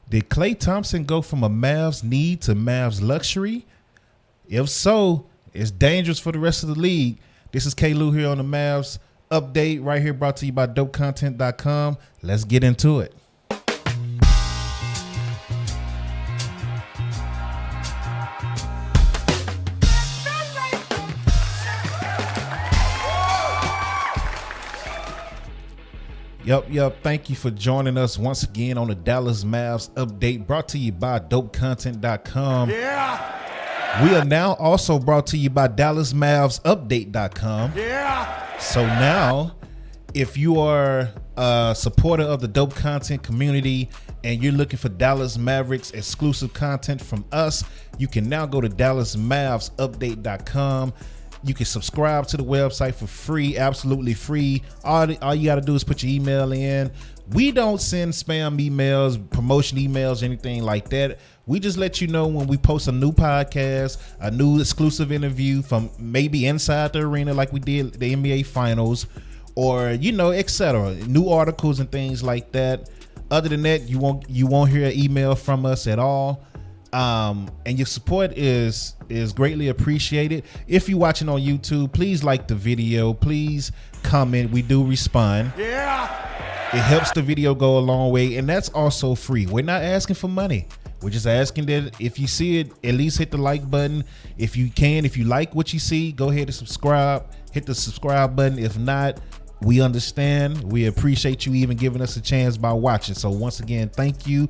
Did Klay Thompson go from a Mavs need to Mavs luxury? If so, it's dangerous for the rest of the league. This is K. Lou here on the Mavs update right here, brought to you by dopecontent.com. Let's get into it. Yep. Thank you for joining us once again on the Dallas Mavs update, brought to you by dopecontent.com. Yeah. We are now also brought to you by DallasMavsUpdate.com. Yeah. So now, if you are a supporter of the Dope Content community and you're looking for Dallas Mavericks exclusive content from us, you can now go to DallasMavsUpdate.com. You can subscribe to the website for free, absolutely free. All you got to do is put your email in. We don't send spam emails, promotion emails, anything like that. We just let you know when we post a new podcast, a new exclusive interview from maybe inside the arena like we did the NBA Finals, or, etc. New articles and things like that. Other than that, you won't hear an email from us at all. And your support is greatly appreciated. If you're watching on YouTube, please like the video, please comment. We do respond. Yeah. It helps the video go a long way, and that's also free. We're not asking for money. We're just asking that if you see it, at least hit the like button. If you like what you see, go ahead and subscribe. Hit the subscribe button. If not, we understand. We appreciate you even giving us a chance by watching. So once again, thank you.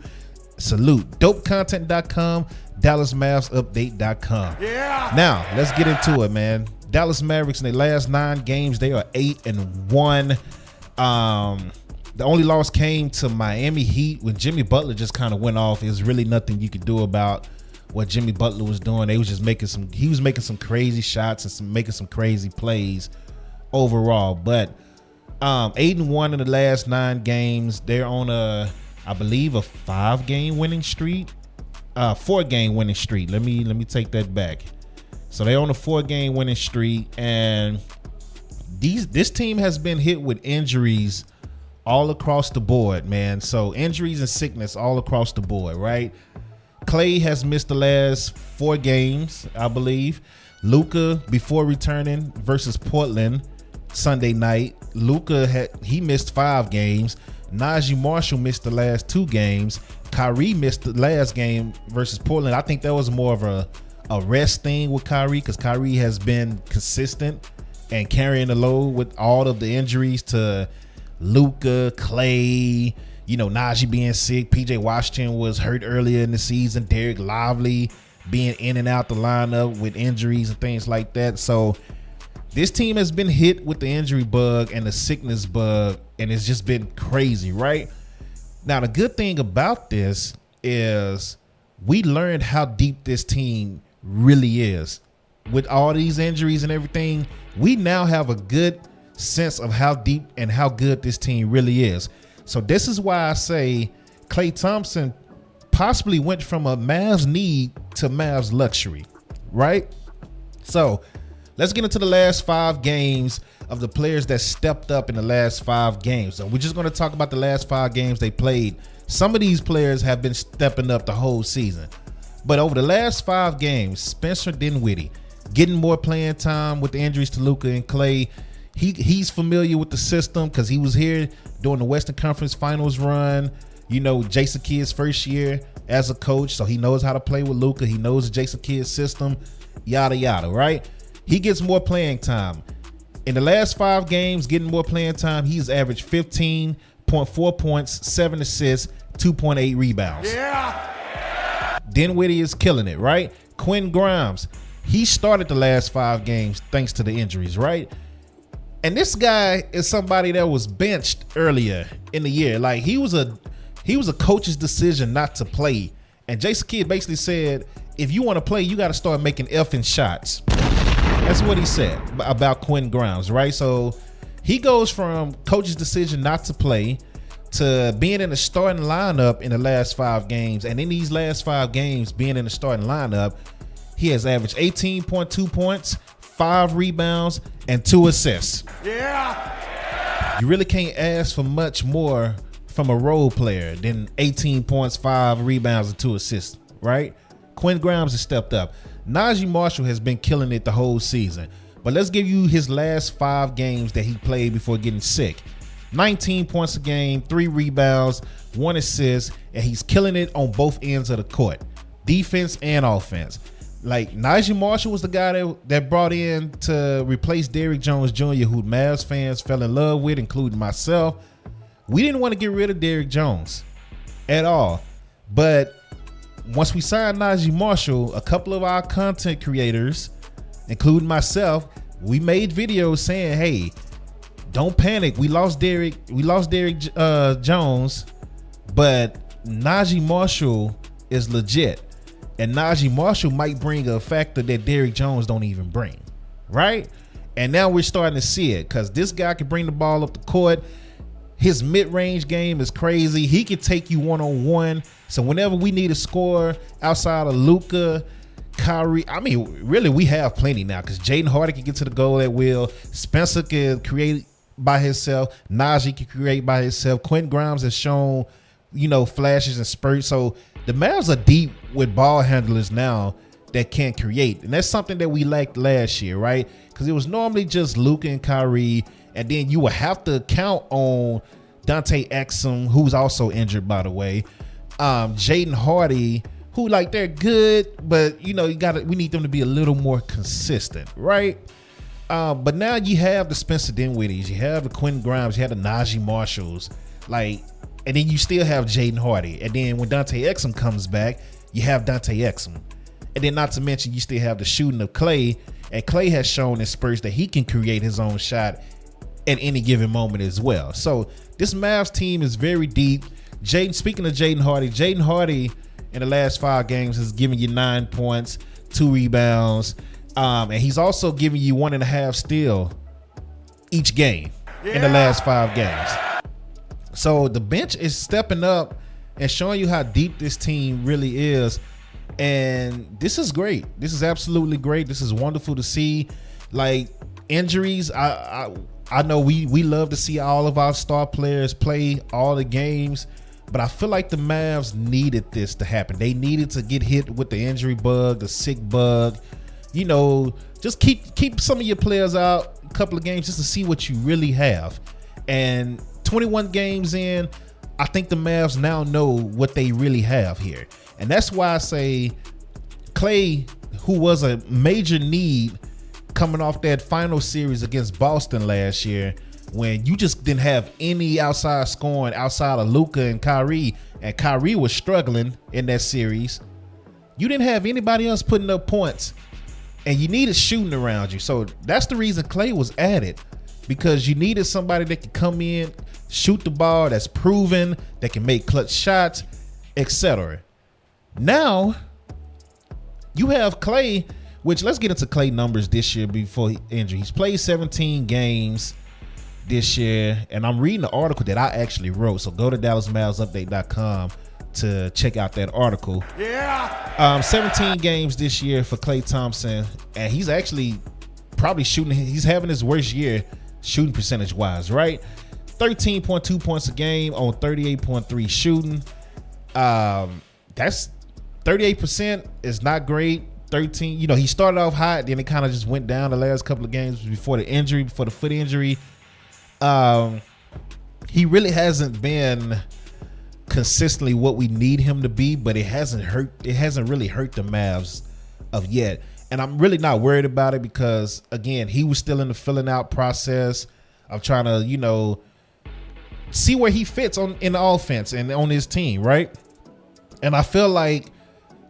Salute. Dopecontent.com, DallasMavsUpdate.com. Yeah. Now, let's get into it, man. Dallas Mavericks in their last 9 games, they are 8-1. The only loss came to Miami Heat when Jimmy Butler just kind of went off. There's really nothing you could do about what Jimmy Butler was doing. He was making some crazy shots and making some crazy plays overall. But 8-1 in the last 9 games. They're on I believe a 5-game winning streak, 4-game winning streak. Let me take that back. So they're on a 4-game winning streak, and this team has been hit with injuries all across the board, man. So injuries and sickness all across the board, right? Klay has missed the last 4 games, I believe. Luka, before returning versus Portland Sunday night, he missed 5 games. Naji Marshall missed the last 2 games. Kyrie missed the last game versus Portland. I think that was more of a rest thing with Kyrie, because Kyrie has been consistent and carrying the load with all of the injuries to Luka, Klay, Naji being sick. PJ Washington was hurt earlier in the season. Derek Lively being in and out the lineup with injuries and things like that. So this team has been hit with the injury bug and the sickness bug, and it's just been crazy, right? Now, the good thing about this is we learned how deep this team really is. With all these injuries and everything, we now have a good sense of how deep and how good this team really is. So this is why I say Klay Thompson possibly went from a Mavs need to Mavs luxury, right? So let's get into the last 5 games of the players that stepped up in the last 5 games. So we're just going to talk about the last 5 games they played. Some of these players have been stepping up the whole season. But over the last 5 games, Spencer Dinwiddie getting more playing time with the injuries to Luka and Klay. He's familiar with the system because he was here during the Western Conference Finals run. Jason Kidd's first year as a coach, so he knows how to play with Luka. He knows the Jason Kidd system, yada, yada, right? He gets more playing time. In the last 5 games, getting more playing time, he's averaged 15.4 points, 7 assists, 2.8 rebounds. Yeah. Dinwiddie is killing it, right? Quentin Grimes, he started the last 5 games thanks to the injuries, right? And this guy is somebody that was benched earlier in the year. Like he was a coach's decision not to play. And Jason Kidd basically said, if you want to play, you got to start making effing shots. That's what he said about Quentin Grimes, right? So he goes from coach's decision not to play to being in the starting lineup in the last 5 games. And in these last 5 games, being in the starting lineup, he has averaged 18.2 points, 5 rebounds, and 2 assists. Yeah. You really can't ask for much more from a role player than 18 points, 5 rebounds, and 2 assists, right? Quentin Grimes has stepped up. Naji Marshall has been killing it the whole season. But let's give you his last 5 games that he played before getting sick. 19 points a game, 3 rebounds, 1 assist, and he's killing it on both ends of the court, defense and offense. Like, Naji Marshall was the guy that brought in to replace Derrick Jones Jr., who Mavs fans fell in love with, including myself. We didn't want to get rid of Derrick Jones at all. But once we signed Naji Marshall, a couple of our content creators, including myself, we made videos saying, hey, don't panic. We lost Derrick Jones, but Naji Marshall is legit. And Naji Marshall might bring a factor that Derrick Jones don't even bring, right? And now we're starting to see it because this guy can bring the ball up the court. His mid-range game is crazy. He can take you one-on-one. So whenever we need a score outside of Luka, Kyrie, I mean, really, we have plenty now because Jaden Hardy can get to the goal at will. Spencer can create by himself. Naji can create by himself. Quentin Grimes has shown, flashes and spurts. So the Mavs are deep with ball handlers now that can create. And that's something that we lacked last year, right? Because it was normally just Luka and Kyrie. And then you would have to count on Dante Exum, who's also injured, by the way. Jaden Hardy, who they're good, but we need them to be a little more consistent, right? But now you have the Spencer Dinwiddies, you have the Quentin Grimes, you have the Naji Marshalls, and then you still have Jaden Hardy. And then when Dante Exum comes back, you have Dante Exum. And then not to mention you still have the shooting of Klay, and Klay has shown in spurts that he can create his own shot at any given moment as well. So this Mavs team is very deep. Speaking of Jaden Hardy in the last 5 games has given you 9 points, 2 rebounds, and he's also giving you 1.5 steal each game in the last 5 games. So the bench is stepping up and showing you how deep this team really is. And this is great. This is absolutely great. This is wonderful to see. Injuries, I know we love to see all of our star players play all the games, but I feel like the Mavs needed this to happen. They needed to get hit with the injury bug, the sick bug. Just keep some of your players out a couple of games just to see what you really have. And 21 games in, I think the Mavs now know what they really have here. And that's why I say Klay, who was a major need coming off that final series against Boston last year, when you just didn't have any outside scoring outside of Luka and Kyrie was struggling in that series. You didn't have anybody else putting up points, and you needed shooting around you. So that's the reason Klay was added, because you needed somebody that could come in, shoot the ball, that's proven, that can make clutch shots, etc. Now you have Klay, which let's get into Klay numbers this year before injury. He's played 17 games this year, and I'm reading the article that I actually wrote. So go to DallasMavsUpdate.com to check out that article. 17 games this year for Klay Thompson, and he's actually probably shooting. He's having his worst year shooting percentage wise, right? 13.2 points a game on 38.3 shooting. That's 38% is not great. 13, he started off hot, then it kind of just went down the last couple of games before the foot injury. He really hasn't been consistently what we need him to be, but it hasn't really hurt the Mavs of yet. And I'm really not worried about it because, again, he was still in the filling out process of trying to, see where he fits in the offense and on his team, right? And I feel like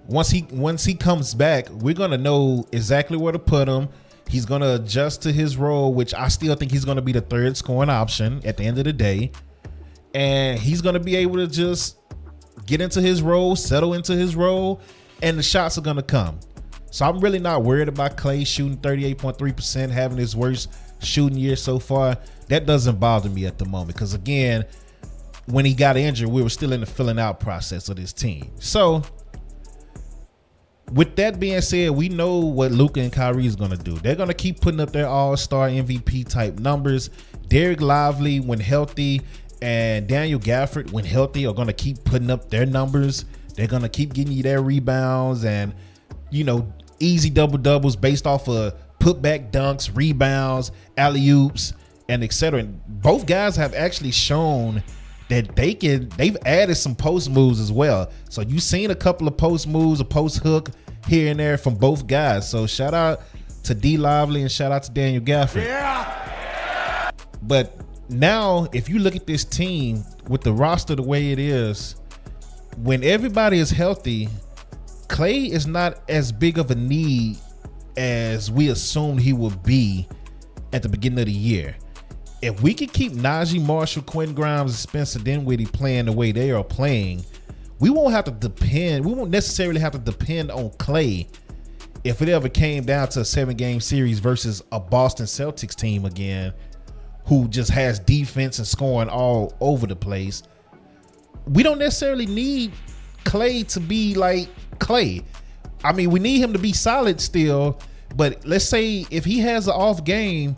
once he comes back, we're gonna know exactly where to put him. He's gonna adjust to his role, which I still think he's gonna be the third scoring option at the end of the day, and he's gonna be able to just get into his role, settle into his role, and the shots are gonna come. So I'm really not worried about Klay shooting 38.3%, having his worst shooting year so far. That doesn't bother me at the moment because, again, when he got injured, we were still in the filling out process of this team. So with that being said, we know what Luka and Kyrie is going to do. They're going to keep putting up their all-star MVP type numbers. Derek Lively, when healthy, and Daniel Gafford, when healthy, are going to keep putting up their numbers. They're going to keep getting you their rebounds and, easy double-doubles based off of putback dunks, rebounds, alley-oops, and etc. Both guys have actually shown that they've added some post moves as well. So you've seen a couple of post moves, a post hook here and there from both guys. So shout out to D Lively and shout out to Daniel Gafford. Yeah. But now, if you look at this team with the roster the way it is, when everybody is healthy, Klay is not as big of a need as we assumed he would be at the beginning of the year. If we could keep Naji Marshall, Quentin Grimes, and Spencer Dinwiddie playing the way they are playing, we won't necessarily have to depend on Klay if it ever came down to a 7-game series versus a Boston Celtics team again, who just has defense and scoring all over the place. We don't necessarily need Klay to be like Klay. I mean, we need him to be solid still, but let's say if he has an off game,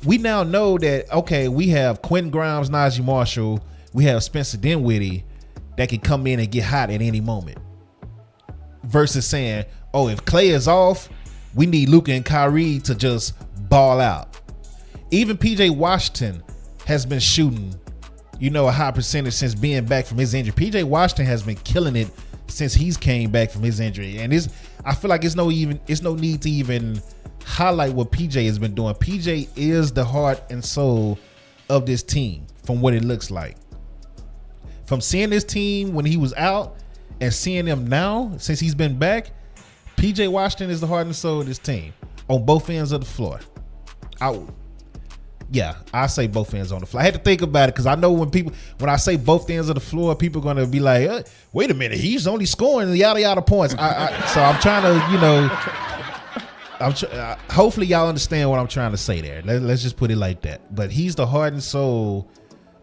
we now know that, okay, we have Quentin Grimes, Naji Marshall, we have Spencer Dinwiddie that can come in and get hot at any moment. Versus saying, oh, if Klay is off, we need Luka and Kyrie to just ball out. Even PJ Washington has been shooting, a high percentage since being back from his injury. PJ Washington has been killing it since he's came back from his injury. And I feel like it's no need to even highlight what PJ has been doing. PJ is the heart and soul of this team from what it looks like. From seeing this team when he was out and seeing them now since he's been back, PJ Washington is the heart and soul of this team on both ends of the floor. I say both ends on the floor. I had to think about it because I know when I say both ends of the floor, people are going to be like, wait a minute, he's only scoring yada yada points. So I'm trying to, hopefully y'all understand what I'm trying to say there. Let's just put it like that. But he's the heart and soul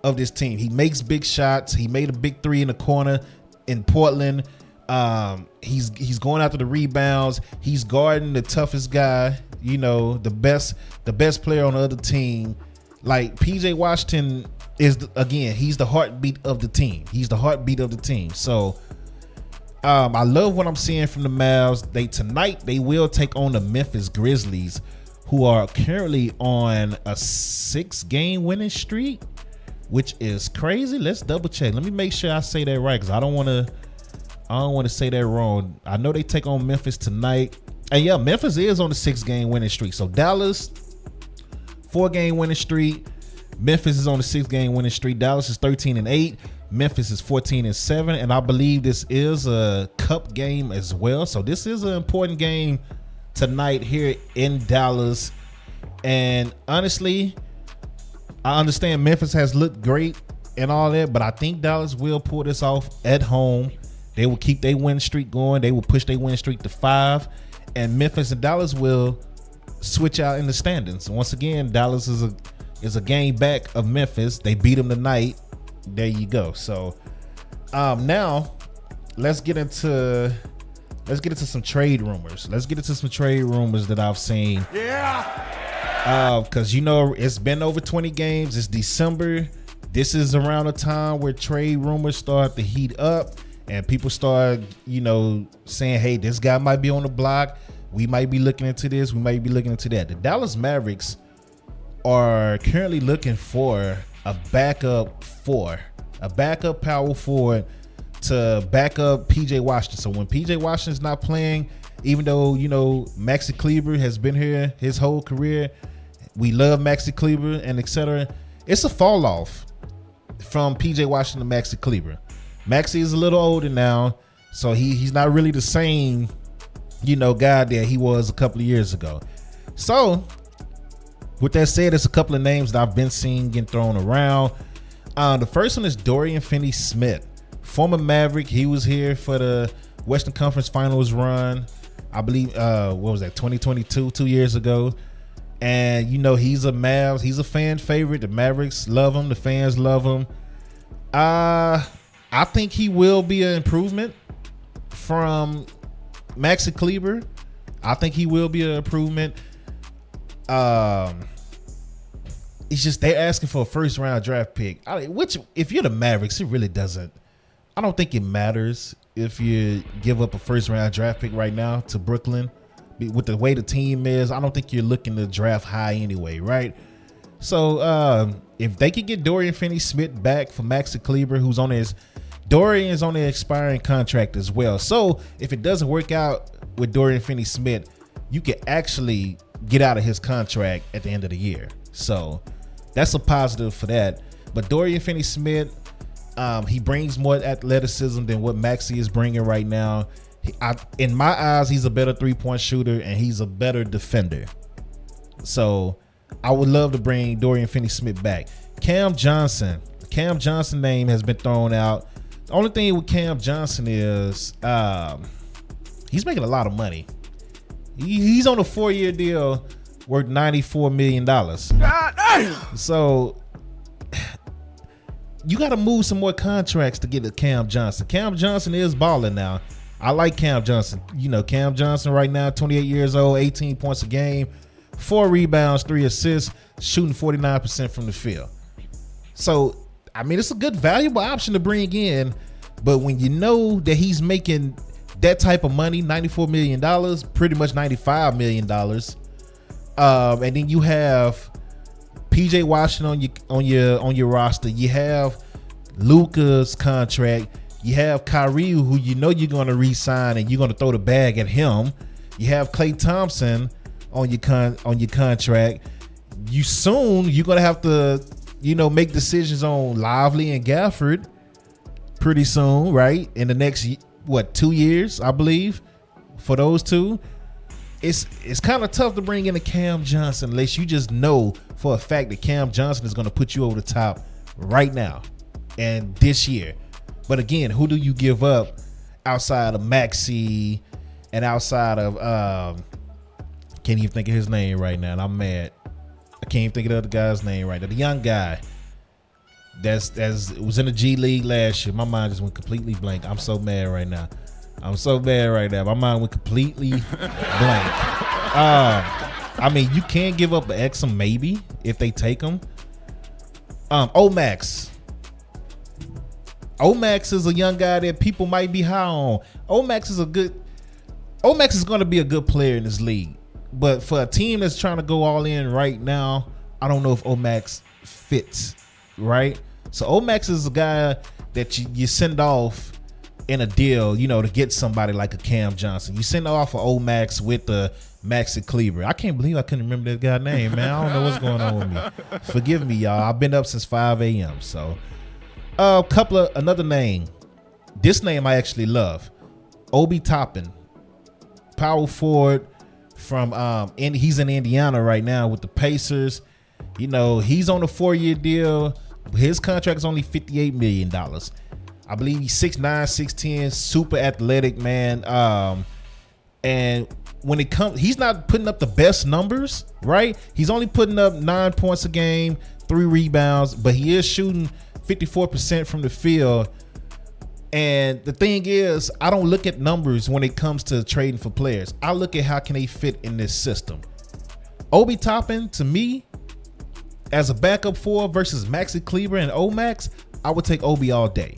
of this team. He makes big shots. He made a big 3 in the corner in Portland. He's going after the rebounds. He's guarding the toughest guy, the best player on the other team. Like PJ Washington is, he's the heartbeat of the team. He's the heartbeat of the team. So I love what I'm seeing from the Mavs. Tonight they will take on the Memphis Grizzlies, who are currently on a 6-game winning streak, which is crazy. Let's double check. Let me make sure I say that right, because I don't want to say that wrong. I know they take on Memphis tonight. And yeah, Memphis is on a 6-game winning streak. So Dallas, 4-game winning streak. Memphis is on a 6-game winning streak. Dallas is 13-8. Memphis is 14-7. And I believe this is a cup game as well. So this is an important game tonight here in Dallas. And honestly, I understand Memphis has looked great and all that, but I think Dallas will pull this off at home. They will keep their win streak going. They will push their win streak to 5. And Memphis and Dallas will switch out in the standings. Once again, Dallas is a game back of Memphis. They beat them tonight. There you go. So now let's get into some trade rumors. Let's get into some trade rumors that I've seen. Yeah. Because it's been over 20 games. It's December. This is around the time where trade rumors start to heat up. And people start, saying, hey, this guy might be on the block. We might be looking into this. We might be looking into that. The Dallas Mavericks are currently looking for a backup power forward to back up PJ Washington. So when PJ Washington's not playing, even though, Maxi Kleber has been here his whole career, we love Maxi Kleber and etc. It's a fall off from PJ Washington to Maxi Kleber. Maxi is a little older now, so he's not really the same, guy that he was a couple of years ago. So, with that said, there's a couple of names that I've been seeing getting thrown around. The first one is Dorian Finney-Smith, former Maverick. He was here for the Western Conference Finals run, I believe, 2022, 2 years ago. And, he's a Mavs. He's a fan favorite. The Mavericks love him. The fans love him. I think he will be an improvement from Maxi Kleber. I think he will be an improvement. it's just they're asking for a first round draft pick. Which, if you're the Mavericks, it really doesn't. I don't think it matters if you give up a first round draft pick right now to Brooklyn. With the way the team is, I don't think you're looking to draft high anyway, right? So if they could get Dorian Finney-Smith back for Maxi Kleber, Dorian's on an expiring contract as well. So if it doesn't work out with Dorian Finney-Smith, you can actually get out of his contract at the end of the year. So that's a positive for that. But Dorian Finney-Smith, he brings more athleticism than what Maxi is bringing right now. In my eyes, he's a better three-point shooter and he's a better defender. So I would love to bring Dorian Finney-Smith back. Cam Johnson name has been thrown out. The only thing with Cam Johnson is he's making a lot of money. He's on a 4-year deal worth $94 million. So you got to move some more contracts to get a Cam Johnson. Cam Johnson is balling now. I like Cam Johnson. You know, Cam Johnson right now, 28 years old, 18 points a game, 4 rebounds, 3 assists, shooting 49% from the field. So, I mean, it's a good, valuable option to bring in. But when you know that he's making that type of money, $94 million, pretty much $95 million, and then you have PJ Washington on your roster, you have Luka's contract. You have Kyrie, who you know you're going to re-sign and you're going to throw the bag at him. You have Klay Thompson on your contract. You're going to have to, make decisions on Lively and Gafford pretty soon, right? In the next 2 years, I believe, for those two. It's kind of tough to bring in a Cam Johnson unless you just know for a fact that Cam Johnson is going to put you over the top right now and this year. But again, who do you give up outside of Maxi and outside of can't even think of his name right now, and I'm mad. I can't even think of the other guy's name right now. The young guy that was in the G League last year. My mind just went completely blank. I'm so mad right now. My mind went completely blank. I mean, you can give up an Exum maybe if they take him. Omax. Omax is a young guy that people might be high on. Omax is going to be a good player in this league. But for a team that's trying to go all in right now, I don't know if Omax fits, right? So Omax is a guy that you send off in a deal, to get somebody like a Cam Johnson. You send off an Omax with the Maxi Kleber. I can't believe I couldn't remember that guy's name, man. I don't know what's going on with me. Forgive me, y'all. I've been up since 5 a.m. So another name. This name I actually love. Obi Toppin, power forward from he's in Indiana right now with the Pacers. He's on a 4-year deal. His contract is only $58 million. I believe he's 6'9", 6'10", super athletic, man. And when it comes, he's not putting up the best numbers, right? He's only putting up 9 points a game, 3 rebounds, but he is shooting 54% from the field. And the thing is, I don't look at numbers when it comes to trading for players. I look at how can they fit in this system. Obi Toppin, to me, as a backup 4 versus Maxi Kleber and Omax, I would take Obi all day.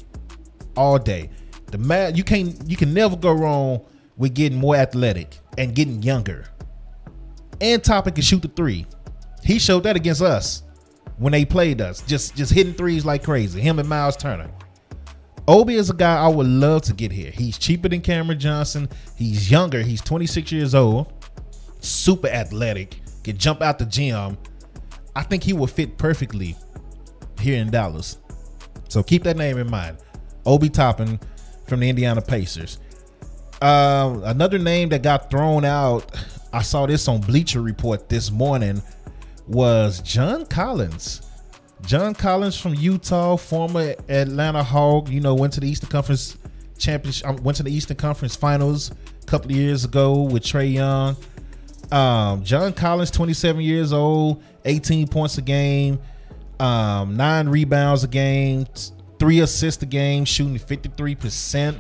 All day. You can never go wrong with getting more athletic and getting younger. And Toppin can shoot the 3. He showed that against us when they played us. Just hitting threes like crazy. Him and Miles Turner. Obi is a guy I would love to get here. He's cheaper than Cameron Johnson. He's younger. He's 26 years old. Super athletic. Can jump out the gym. I think he will fit perfectly here in Dallas. So keep that name in mind. Obi Toppin from the Indiana Pacers. Another name that got thrown out, I saw this on Bleacher Report this morning, was John Collins. John Collins from Utah, former Atlanta Hawk, went to the Eastern Conference Championship, went to the Eastern Conference Finals a couple of years ago with Trae Young. John Collins, 27 years old, 18 points a game, 9 rebounds a game, 3 assists a game, shooting 53%.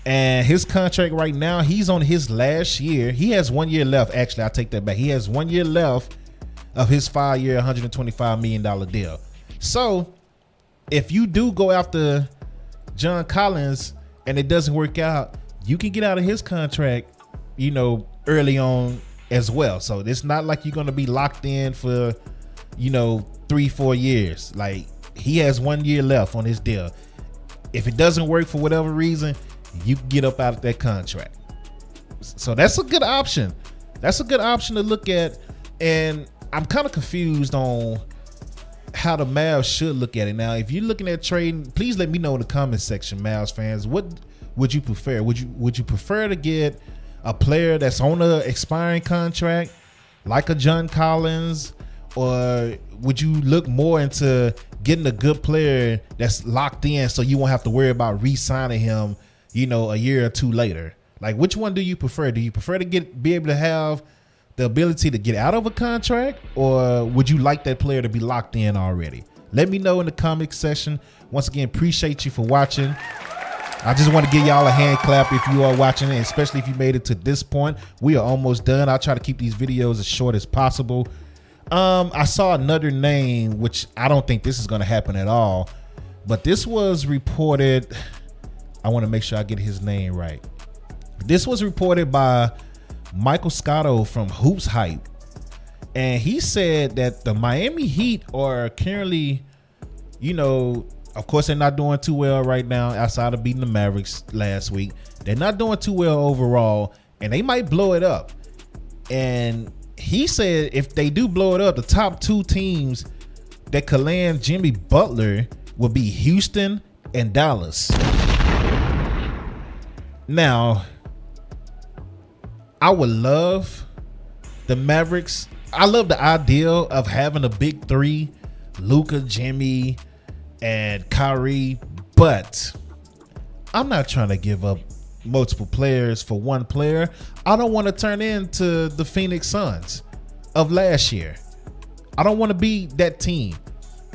And his contract right now, he's on his last year. He has 1 year left. Actually, I take that back. He has 1 year left of his 5-year, $125 million deal. So if you do go after John Collins and it doesn't work out, you can get out of his contract, early on as well. So it's not like you're going to be locked in for, 3-4 years. Like, he has 1 year left on his deal. If it doesn't work for whatever reason, you can get up out of that contract. So that's a good option. That's a good option to look at. And I'm kind of confused on how the Mavs should look at it. Now, if you're looking at trading, please let me know in the comment section, Mavs fans. What would you prefer? Would you prefer to get a player that's on an expiring contract, like a John Collins, or would you look more into getting a good player that's locked in so you won't have to worry about re-signing him, a year or two later? Like, which one do you prefer? Do you prefer to be able to have the ability to get out of a contract, or would you like that player to be locked in already? Let me know in the comment section. Once again, appreciate you for watching. I just want to give y'all a hand clap if you are watching it, especially if you made it to this point. We are almost done. I'll try to keep these videos as short as possible. I saw another name, which I don't think this is going to happen at all, but this was reported. I want to make sure I get his name right. This was reported by Michael Scotto from Hoops Hype, and he said that the Miami Heat are currently, of course, they're not doing too well right now outside of beating the Mavericks last week. They're not doing too well overall, and they might blow it up. And he said if they do blow it up, the top two teams that could land Jimmy Butler will be Houston and Dallas. Now, I would love the Mavericks. I love the idea of having a big three, Luka, Jimmy, and Kyrie, but I'm not trying to give up multiple players for one player. I don't want to turn into the Phoenix Suns of last year. I don't want to be that team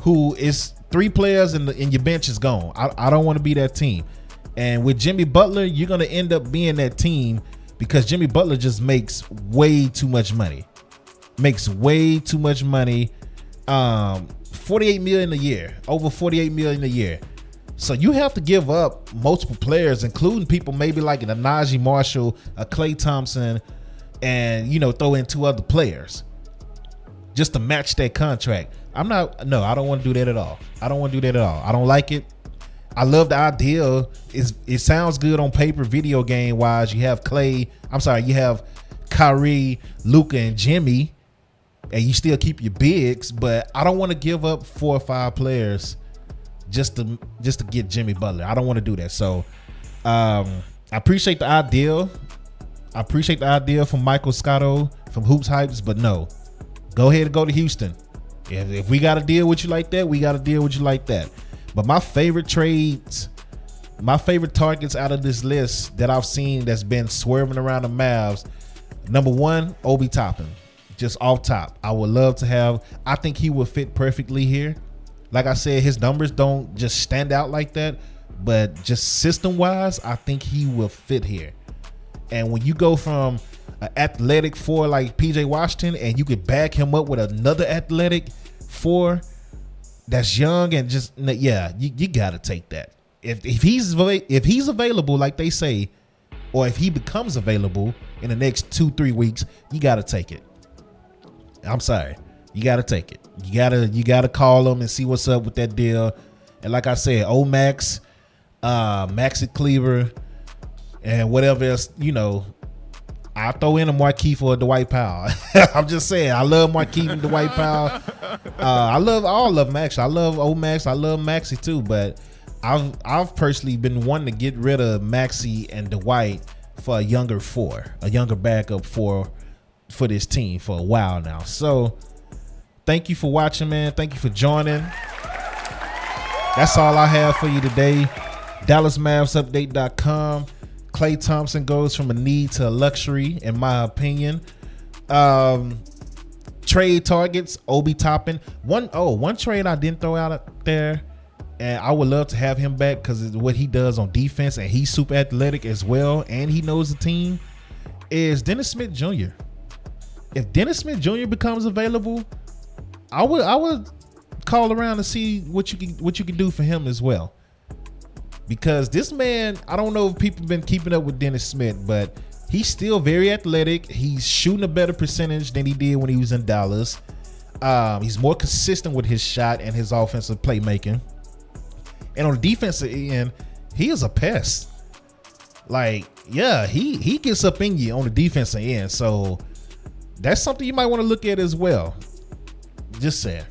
who is 3 players and your bench is gone. I don't want to be that team. And with Jimmy Butler, you're going to end up being that team because Jimmy Butler just makes way too much money. 48 million a year, over 48 million a year. So you have to give up multiple players, including people maybe like a Naji Marshall, a Klay Thompson, and throw in 2 other players just to match that contract. I don't want to do that at all. I don't like it. I love the idea. It sounds good on paper, video game wise. You have you have Kyrie, Luka, and Jimmy, and you still keep your bigs, but I don't want to give up 4 or 5 players just to get Jimmy Butler. I don't want to do that. So I appreciate the idea. I appreciate the idea from Michael Scotto from Hoops Hypes, but no, go ahead and go to Houston. If we got to deal with you like that, we got to deal with you like that. But my favorite trades, my favorite targets out of this list that I've seen that's been swerving around the Mavs, number 1, Obi Toppin. Just off top, I would love to have. I think he would fit perfectly here. Like I said, his numbers don't just stand out like that, but just system wise, I think he will fit here. And when you go from an athletic 4 like PJ Washington, and you could back him up with another athletic 4 that's young and just, yeah, you gotta take that. If he's available like they say, or if he becomes available in the next 2-3 weeks, you gotta take it. I'm sorry, you gotta take it. You gotta call him and see what's up with that deal. And like I said, old Max, Maxi Kleber, and whatever else, I'll throw in a Markieff or a Dwight Powell. I'm just saying, I love Markieff and Dwight Powell. I love all of them, actually. I love old Max. I love Maxi too, but I've personally been wanting to get rid of Maxi and Dwight for a younger 4, a younger backup 4 for this team for a while now. So thank you for watching, man. Thank you for joining. That's all I have for you today. DallasMavsUpdate.com. Klay Thompson goes from a need to a luxury, in my opinion. Trade targets, Obi Toppin. One trade I didn't throw out there, and I would love to have him back because of what he does on defense, and he's super athletic as well, and he knows the team, is Dennis Smith Jr. If Dennis Smith Jr. becomes available, I would call around and see what you can do for him as well. Because this man, I don't know if people have been keeping up with Dennis Smith, but he's still very athletic. He's shooting a better percentage than he did when he was in Dallas. He's more consistent with his shot and his offensive playmaking. And on the defensive end, he is a pest. Like, yeah, he gets up in you on the defensive end. So that's something you might want to look at as well. Just saying.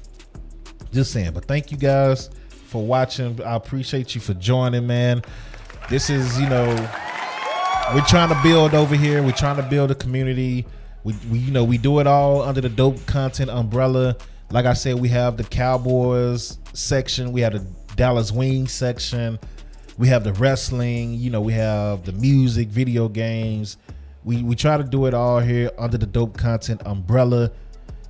But thank you guys for watching. I appreciate you for joining, man. This is, we're trying to build over here. We're trying to build a community. We do it all under the dope content umbrella. Like I said, we have the Cowboys section. We have the Dallas Wings section. We have the wrestling. We have the music, video games. We try to do it all here under the dope content umbrella.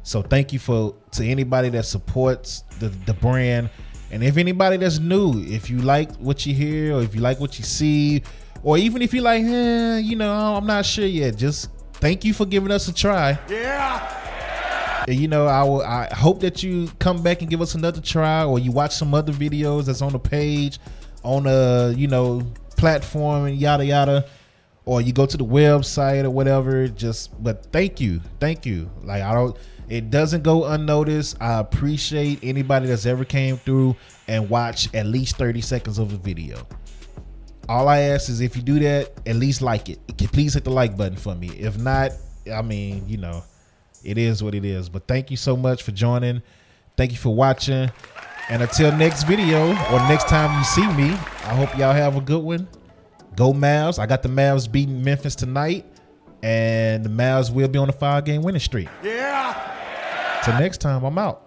So thank you to anybody that supports the brand. And if anybody that's new, if you like what you hear, or if you like what you see, or even if you're like, I'm not sure yet, just thank you for giving us a try. Yeah. And, I hope that you come back and give us another try, or you watch some other videos that's on the page, on a, platform and yada, yada, or you go to the website or whatever. But thank you. Like, it doesn't go unnoticed. I appreciate anybody that's ever came through and watched at least 30 seconds of the video. All I ask is, if you do that, at least like it. Please hit the like button for me. If not, it is what it is. But thank you so much for joining. Thank you for watching. And until next video, or next time you see me, I hope y'all have a good one. Go Mavs. I got the Mavs beating Memphis tonight. And the Mavs will be on a 5-game winning streak. Yeah. Till next time, I'm out.